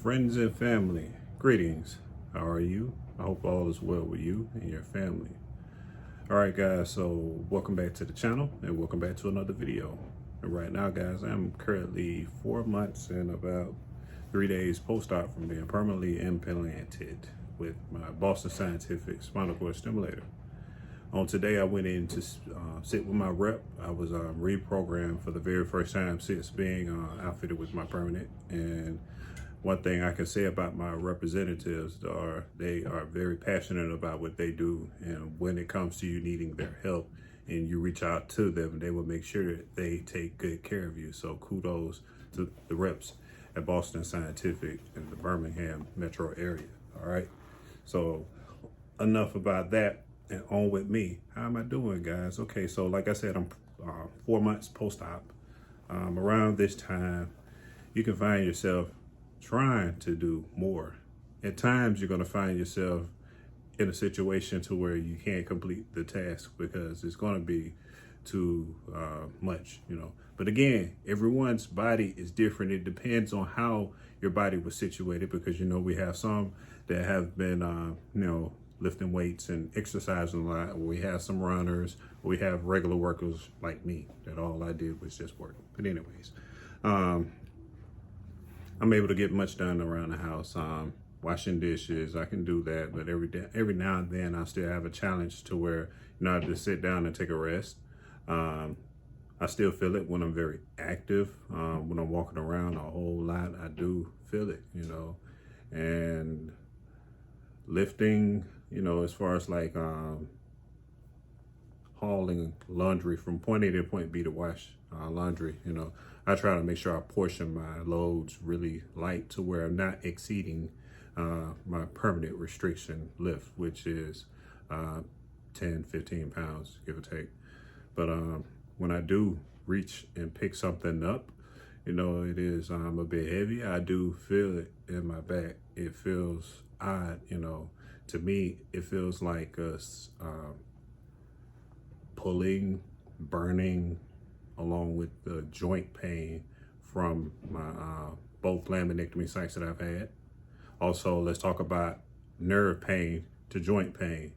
Friends and family, greetings. How are you? I hope all is well with you and your family. All right, guys, so welcome back to the channel and welcome back to another video. And right now, guys, I'm currently 4 months and about 3 days post-op from being permanently implanted with my Boston Scientific spinal cord stimulator. On today, I went in to sit with my rep. I was reprogrammed for the very first time since being outfitted with my permanent. And one thing I can say about my representatives are they are very passionate about what they do. And when it comes to you needing their help and you reach out to them, they will make sure that they take good care of you. So kudos to the reps at Boston Scientific in the Birmingham metro area. All right. So enough about that. And on with me. How am I doing, guys? Okay, so like I said, I'm 4 months post-op. Around this time, you can find yourself trying to do more. At times, you're going to find yourself in a situation to where you can't complete the task because it's going to be too much, But again, everyone's body is different. It depends on how your body was situated because, we have some that have been, lifting weights and exercising a lot. We have some runners. We have regular workers like me that all I did was just work. But anyways, I'm able to get much done around the house. Washing dishes, I can do that. But every now and then, I still have a challenge to where I just sit down and take a rest. I still feel it when I'm very active. When I'm walking around a whole lot, I do feel it, and lifting, as far as like hauling laundry from point A to point B to wash laundry, I try to make sure I portion my loads really light to where I'm not exceeding my permanent restriction lift, which is 10, 15 pounds, give or take. But when I do reach and pick something up, it is a bit heavy. I do feel it in my back. It feels odd, to me, it feels like us pulling, burning, along with the joint pain from my both laminectomy sites that I've had. Also, let's talk about nerve pain to joint pain.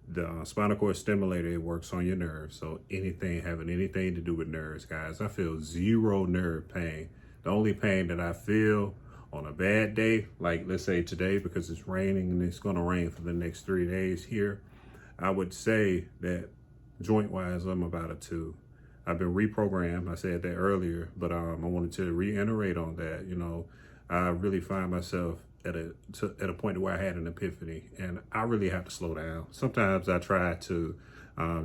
The spinal cord stimulator, it works on your nerves. So having anything to do with nerves, guys, I feel zero nerve pain. The only pain that I feel on a bad day, like let's say today, because it's raining and it's going to rain for the next 3 days here, I would say that joint-wise, I'm about a 2. I've been reprogrammed. I said that earlier, but I wanted to reiterate on that. I really find myself at a point where I had an epiphany, and I really have to slow down. Sometimes I try to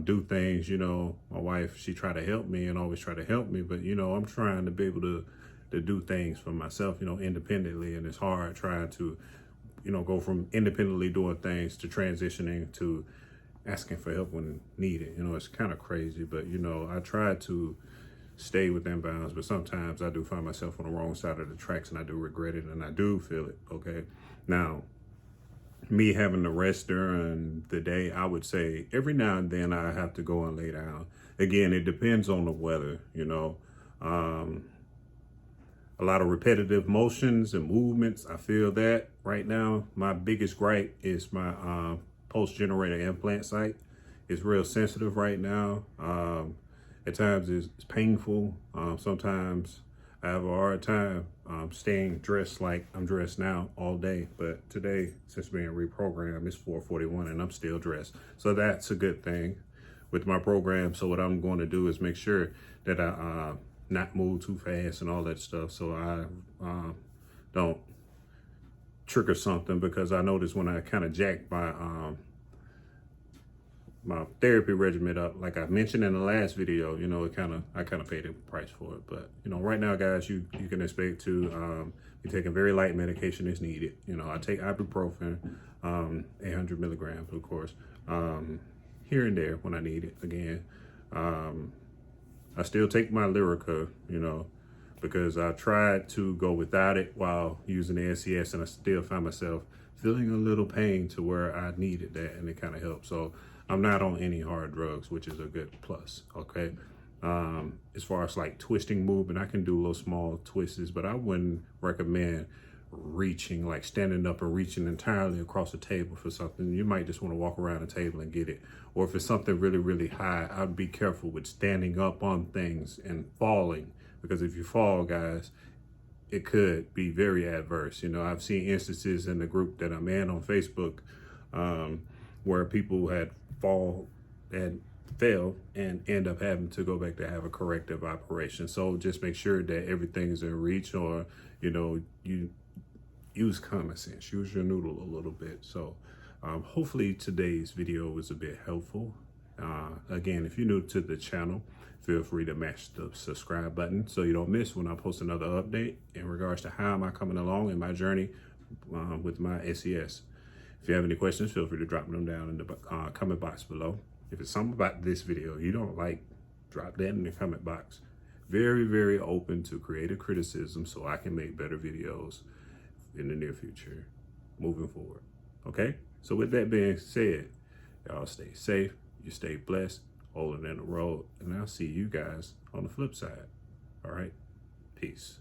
do things. My wife, she tried to help me and always try to help me, but I'm trying to be able to do things for myself, independently. And it's hard trying to, go from independently doing things to transitioning to asking for help when needed. It's kind of crazy, but, I try to stay within bounds, but sometimes I do find myself on the wrong side of the tracks and I do regret it and I do feel it. Okay. Now, me having to rest during the day, I would say every now and then I have to go and lay down. Again, it depends on the weather, a lot of repetitive motions and movements. I feel that right now. My biggest gripe is my post-generator implant site. It's real sensitive right now. At times it's painful. Sometimes I have a hard time staying dressed like I'm dressed now all day. But today, since being reprogrammed, it's 4:41 and I'm still dressed. So that's a good thing with my program. So what I'm going to do is make sure that I not move too fast and all that stuff, so I don't trigger something, because I noticed when I kind of jacked my my therapy regimen up, like I mentioned in the last video, I kind of paid the price for it. But right now, guys, you can expect to be taking very light medication as needed. I take ibuprofen, 800 milligrams, of course, here and there when I need it. Again, I still take my Lyrica, because I tried to go without it while using the MySCS, and I still find myself feeling a little pain to where I needed that, and it kind of helped. So I'm not on any hard drugs, which is a good plus, okay? As far as like twisting movement, I can do little small twists, but I wouldn't recommend reaching, like standing up and reaching entirely across the table for something. You might just want to walk around the table and get it. Or if it's something really, really high, I'd be careful with standing up on things and falling, because if you fall, guys, it could be very adverse. You know, I've seen instances in the group that I'm in on Facebook where people had failed and end up having to go back to have a corrective operation. So just make sure that everything is in reach, or, you know, you use common sense, use your noodle a little bit. So hopefully today's video was a bit helpful. Again, if you're new to the channel, feel free to mash the subscribe button so you don't miss when I post another update in regards to how am I coming along in my journey with my SCS. If you have any questions, feel free to drop them down in the comment box below. If it's something about this video you don't like, drop that in the comment box. Very, very open to creative criticism so I can make better videos in the near future, moving forward. Okay? So with that being said, y'all stay safe, you stay blessed, holding in the road, and I'll see you guys on the flip side. All right? Peace.